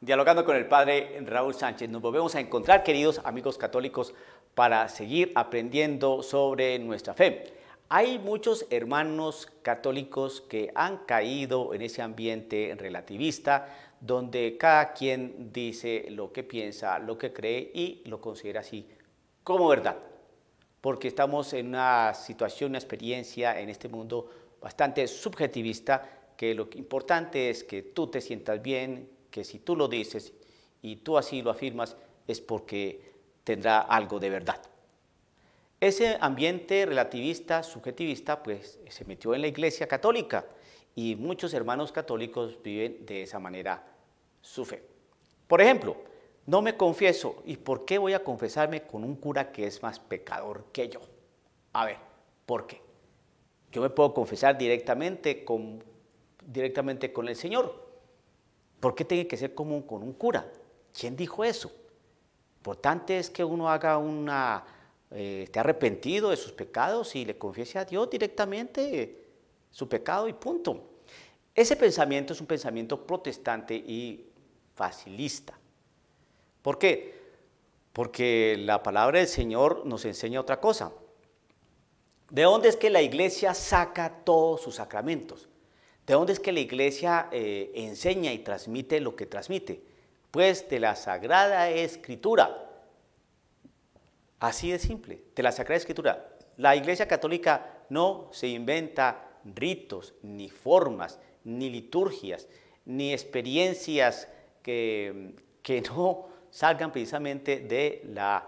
Dialogando con el Padre Raúl Sánchez. Nos volvemos a encontrar, queridos amigos católicos, para seguir aprendiendo sobre nuestra fe. Hay muchos hermanos católicos que han caído en ese ambiente relativista, donde cada quien dice lo que piensa, lo que cree y lo considera así como verdad. Porque estamos en una situación, una experiencia en este mundo bastante subjetivista, que lo importante es que tú te sientas bien, que si tú lo dices y tú así lo afirmas es porque tendrá algo de verdad. Ese ambiente relativista, subjetivista, pues se metió en la Iglesia Católica y muchos hermanos católicos viven de esa manera su fe. Por ejemplo, no me confieso, ¿y por qué voy a confesarme con un cura que es más pecador que yo? A ver, ¿por qué? Yo me puedo confesar directamente con el Señor. ¿Por qué tiene que ser como con un cura? ¿Quién dijo eso? Lo importante es que uno haga esté arrepentido de sus pecados y le confiese a Dios directamente su pecado y punto. Ese pensamiento es un pensamiento protestante y facilista. ¿Por qué? Porque la palabra del Señor nos enseña otra cosa. ¿De dónde es que la Iglesia saca todos sus sacramentos? ¿De dónde es que la Iglesia enseña y transmite lo que transmite? Pues de la Sagrada Escritura. Así de simple, de la Sagrada Escritura. La Iglesia Católica no se inventa ritos, ni formas, ni liturgias, ni experiencias que no salgan precisamente de la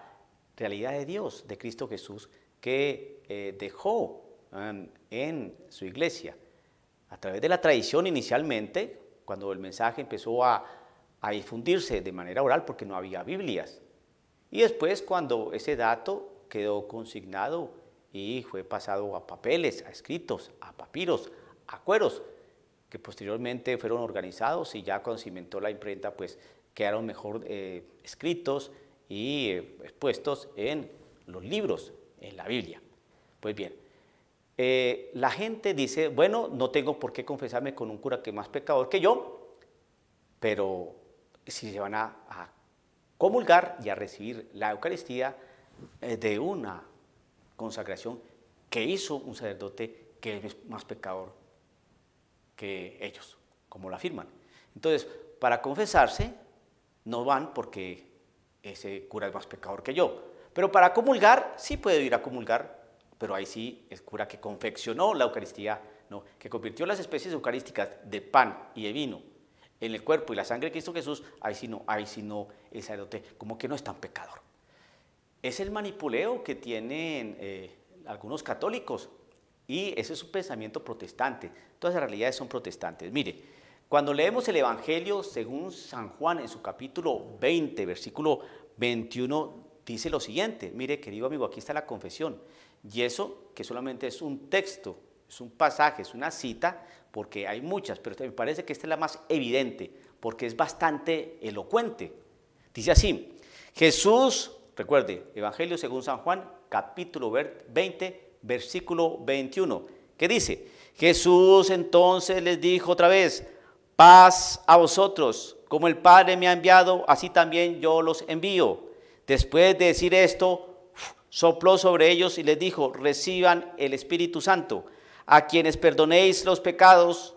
realidad de Dios, de Cristo Jesús, que dejó en su Iglesia. A través de la tradición inicialmente, cuando el mensaje empezó a difundirse de manera oral porque no había Biblias. Y después cuando ese dato quedó consignado y fue pasado a papeles, a escritos, a papiros, a cueros, que posteriormente fueron organizados y ya cuando se inventó la imprenta, pues quedaron mejor escritos y expuestos en los libros, en la Biblia. Pues bien. La gente dice, bueno, no tengo por qué confesarme con un cura que es más pecador que yo, pero si se van a comulgar y a recibir la Eucaristía de una consagración que hizo un sacerdote que es más pecador que ellos, como lo afirman. Entonces, para confesarse no van porque ese cura es más pecador que yo, pero para comulgar sí puedo ir a comulgar. Pero ahí sí, el cura que confeccionó la Eucaristía, no, que convirtió las especies eucarísticas de pan y de vino en el cuerpo y la sangre de Cristo Jesús, ahí sí no, el sacerdote como que no es tan pecador. Es el manipuleo que tienen algunos católicos y ese es un pensamiento protestante. Todas las realidades son protestantes. Mire, cuando leemos el Evangelio según San Juan en su capítulo 20, versículo 21, dice lo siguiente. Mire, querido amigo, aquí está la confesión. Y eso que solamente es un texto, es un pasaje, es una cita, porque hay muchas, pero me parece que esta es la más evidente, porque es bastante elocuente. Dice así, Jesús, recuerde, Evangelio según San Juan, capítulo 20, versículo 21, que dice, Jesús entonces les dijo otra vez, paz a vosotros, como el Padre me ha enviado, así también yo los envío. Después de decir esto, sopló sobre ellos y les dijo, reciban el Espíritu Santo. A quienes perdonéis los pecados,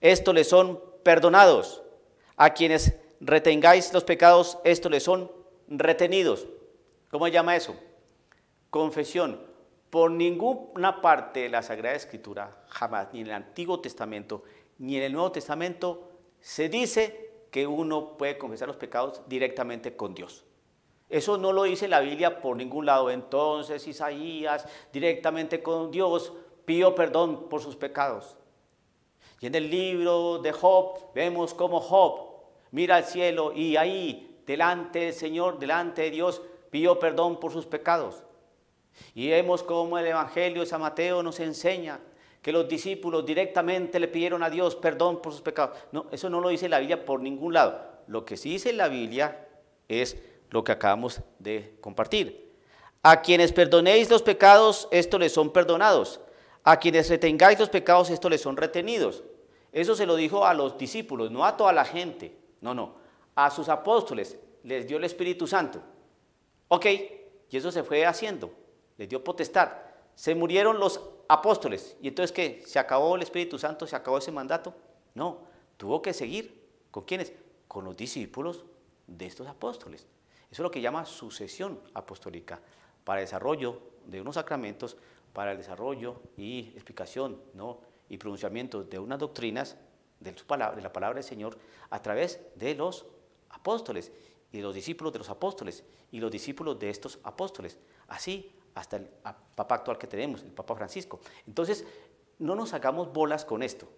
estos les son perdonados. A quienes retengáis los pecados, estos les son retenidos. ¿Cómo se llama eso? Confesión. Por ninguna parte de la Sagrada Escritura, jamás, ni en el Antiguo Testamento, ni en el Nuevo Testamento, se dice que uno puede confesar los pecados directamente con Dios. Eso no lo dice la Biblia por ningún lado. Entonces Isaías directamente con Dios pidió perdón por sus pecados. Y en el libro de Job vemos cómo Job mira al cielo y ahí delante del Señor, delante de Dios, pidió perdón por sus pecados. Y vemos cómo el Evangelio de San Mateo nos enseña que los discípulos directamente le pidieron a Dios perdón por sus pecados. No, eso no lo dice la Biblia por ningún lado. Lo que sí dice la Biblia es lo que acabamos de compartir. A quienes perdonéis los pecados, estos les son perdonados. A quienes retengáis los pecados, estos les son retenidos. Eso se lo dijo a los discípulos, no a toda la gente. No, a sus apóstoles les dio el Espíritu Santo. Ok, y eso se fue haciendo, les dio potestad. Se murieron los apóstoles, y entonces ¿qué? ¿Se acabó el Espíritu Santo? ¿Se acabó ese mandato? No, tuvo que seguir. ¿Con quiénes? Con los discípulos de estos apóstoles. Eso es lo que llama sucesión apostólica, para el desarrollo de unos sacramentos, para el desarrollo y explicación, ¿no?, y pronunciamiento de unas doctrinas de la palabra del Señor a través de los apóstoles y de los discípulos de los apóstoles y los discípulos de estos apóstoles. Así hasta el Papa actual que tenemos, el Papa Francisco. Entonces, no nos hagamos bolas con esto.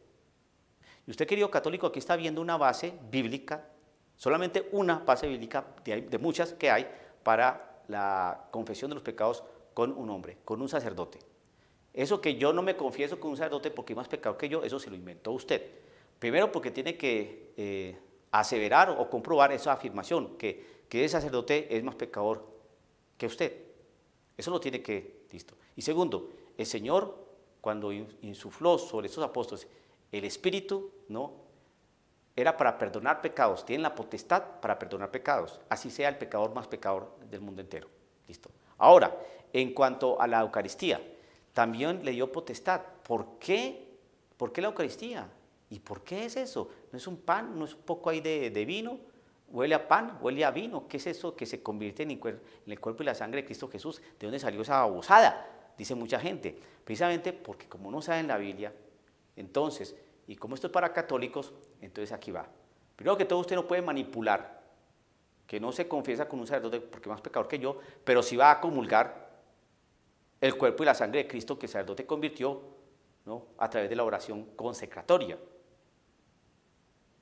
Y usted, querido católico, aquí está viendo una base bíblica, solamente una base bíblica de muchas que hay para la confesión de los pecados con un hombre, con un sacerdote. Eso que yo no me confieso con un sacerdote porque hay más pecado que yo, eso se lo inventó usted. Primero porque tiene que aseverar o comprobar esa afirmación, que ese sacerdote es más pecador que usted. Eso lo tiene que, listo. Y segundo, el Señor, cuando insufló sobre estos apóstoles el Espíritu, ¿no?, era para perdonar pecados, tienen la potestad para perdonar pecados, así sea el pecador más pecador del mundo entero. Listo. Ahora, en cuanto a la Eucaristía, también le dio potestad. ¿Por qué? ¿Por qué la Eucaristía? ¿Y por qué es eso? ¿No es un pan? ¿No es un poco ahí de vino? ¿Huele a pan? ¿Huele a vino? ¿Qué es eso que se convierte en el cuerpo y la sangre de Cristo Jesús? ¿De dónde salió esa babosada? Dice mucha gente. Precisamente porque como no saben la Biblia, entonces, y como esto es para católicos, entonces aquí va. Primero que todo, usted no puede manipular, que no se confiesa con un sacerdote porque es más pecador que yo, pero sí va a comulgar el cuerpo y la sangre de Cristo que el sacerdote convirtió, ¿no?, a través de la oración consecratoria,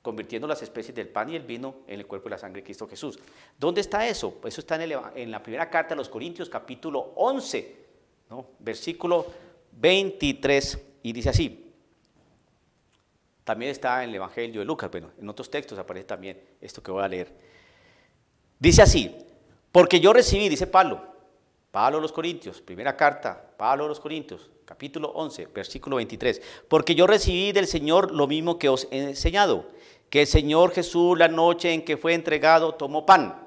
convirtiendo las especies del pan y el vino en el cuerpo y la sangre de Cristo Jesús. ¿Dónde está eso? Pues eso está en la primera carta a los Corintios, capítulo 11, ¿no?, versículo 23, y dice así. También está en el Evangelio de Lucas, bueno, en otros textos aparece también esto que voy a leer. Dice así: porque yo recibí, dice Pablo a los Corintios, primera carta, Pablo a los Corintios, capítulo 11, versículo 23, porque yo recibí del Señor lo mismo que os he enseñado, que el Señor Jesús, la noche en que fue entregado, tomó pan,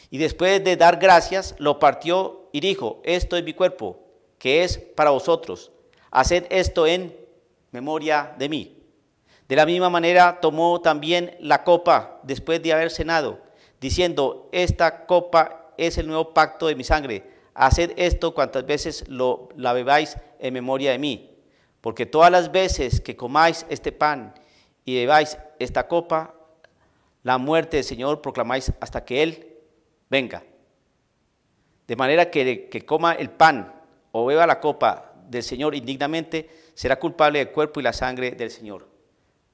y después de dar gracias, lo partió y dijo: esto es mi cuerpo, que es para vosotros, haced esto en memoria de mí. De la misma manera tomó también la copa después de haber cenado, diciendo: esta copa es el nuevo pacto de mi sangre, haced esto cuantas veces la bebáis en memoria de mí, porque todas las veces que comáis este pan y bebáis esta copa, la muerte del Señor proclamáis hasta que Él venga. De manera que el que coma el pan o beba la copa del Señor indignamente, será culpable del cuerpo y la sangre del Señor.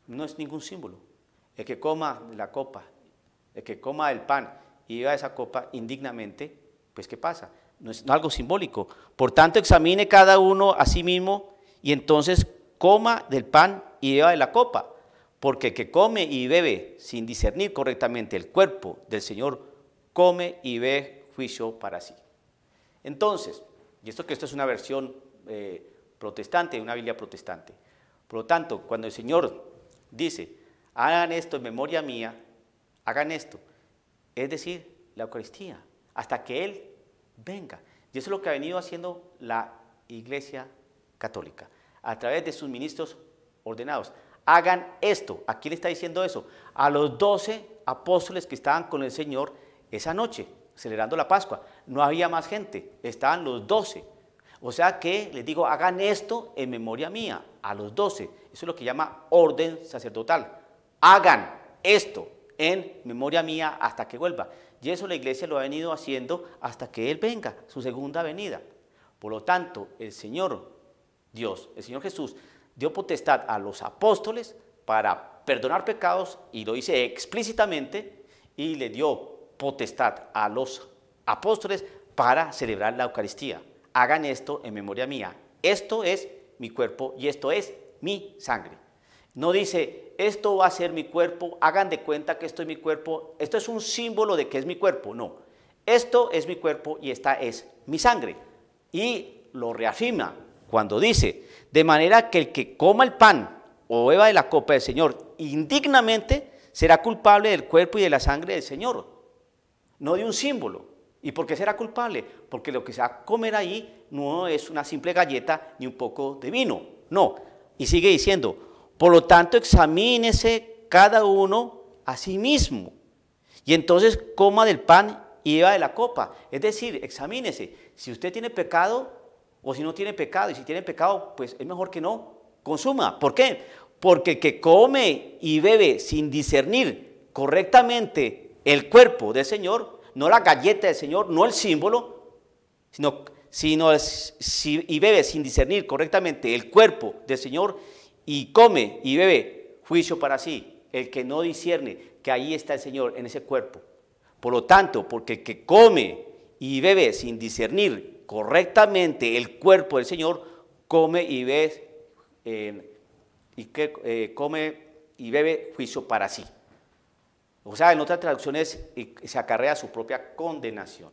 No es ningún símbolo. El que coma la copa, el que coma el pan y beba esa copa indignamente, pues ¿qué pasa? No es algo simbólico. Por tanto, examine cada uno a sí mismo y entonces coma del pan y beba de la copa, porque el que come y bebe sin discernir correctamente el cuerpo del Señor, come y bebe juicio para sí. Entonces, y esto es una versión protestante, una Biblia protestante. Por lo tanto, cuando el Señor dice: hagan esto en memoria mía, hagan esto, es decir, la Eucaristía, hasta que Él venga. Y eso es lo que ha venido haciendo la Iglesia Católica, a través de sus ministros ordenados. Hagan esto. ¿A quién le está diciendo eso? A los 12 apóstoles que estaban con el Señor esa noche, celebrando la Pascua. No había más gente, estaban los 12. O sea que les digo: hagan esto en memoria mía, a los 12. Eso es lo que llama orden sacerdotal. Hagan esto en memoria mía hasta que vuelva. Y eso la Iglesia lo ha venido haciendo hasta que Él venga, su segunda venida. Por lo tanto, el Señor Dios, el Señor Jesús, dio potestad a los apóstoles para perdonar pecados, y lo dice explícitamente, y le dio potestad a los apóstoles para celebrar la Eucaristía. Hagan esto en memoria mía. Esto es mi cuerpo y esto es mi sangre. No dice: esto va a ser mi cuerpo, hagan de cuenta que esto es mi cuerpo, esto es un símbolo de que es mi cuerpo. No, esto es mi cuerpo y esta es mi sangre. Y lo reafirma cuando dice: de manera que el que coma el pan o beba de la copa del Señor indignamente, será culpable del cuerpo y de la sangre del Señor, no de un símbolo. ¿Y por qué será culpable? Porque lo que se va a comer ahí no es una simple galleta ni un poco de vino, no. Y sigue diciendo, por lo tanto examínese cada uno a sí mismo, y entonces coma del pan y beba de la copa. Es decir, examínese, si usted tiene pecado o si no tiene pecado, y si tiene pecado, pues es mejor que no consuma. ¿Por qué? Porque el que come y bebe sin discernir correctamente el cuerpo del Señor, no la galleta del Señor, no el símbolo, y bebe sin discernir correctamente el cuerpo del Señor, y come y bebe, juicio para sí, el que no discierne que ahí está el Señor en ese cuerpo. Por lo tanto, porque el que come y bebe sin discernir correctamente el cuerpo del Señor, come y bebe juicio para sí. O sea, en otras traducciones, se acarrea su propia condenación.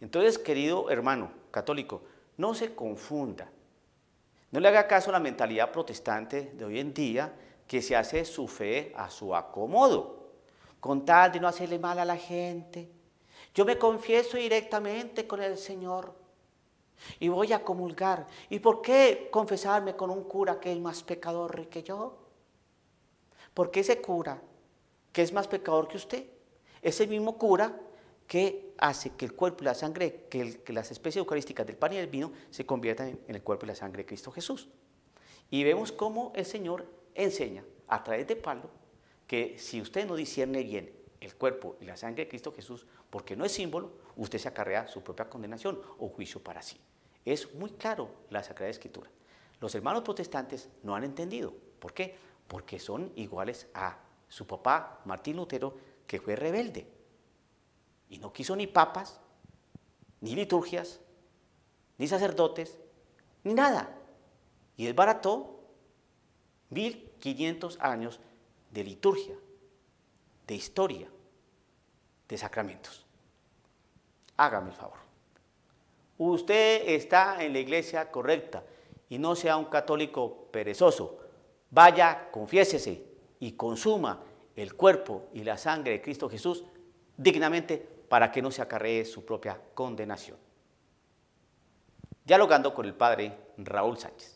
Entonces, querido hermano católico, no se confunda. No le haga caso a la mentalidad protestante de hoy en día, que se hace su fe a su acomodo, con tal de no hacerle mal a la gente. Yo me confieso directamente con el Señor y voy a comulgar. ¿Y por qué confesarme con un cura que es más pecador que yo? Porque ese cura que es más pecador que usted, es el mismo cura que hace que el cuerpo y la sangre, que las especies eucarísticas del pan y del vino se conviertan en el cuerpo y la sangre de Cristo Jesús. Y vemos cómo el Señor enseña a través de Pablo que si usted no discierne bien el cuerpo y la sangre de Cristo Jesús, porque no es símbolo, usted se acarrea su propia condenación o juicio para sí. Es muy claro la Sagrada Escritura. Los hermanos protestantes no han entendido. ¿Por qué? Porque son iguales a su papá, Martín Lutero, que fue rebelde y no quiso ni papas, ni liturgias, ni sacerdotes, ni nada. Y desbarató 1500 años de liturgia, de historia, de sacramentos. Hágame el favor. Usted está en la iglesia correcta y no sea un católico perezoso. Vaya, confiésese y consuma el cuerpo y la sangre de Cristo Jesús dignamente para que no se acarree su propia condenación. Dialogando con el padre Raúl Sánchez.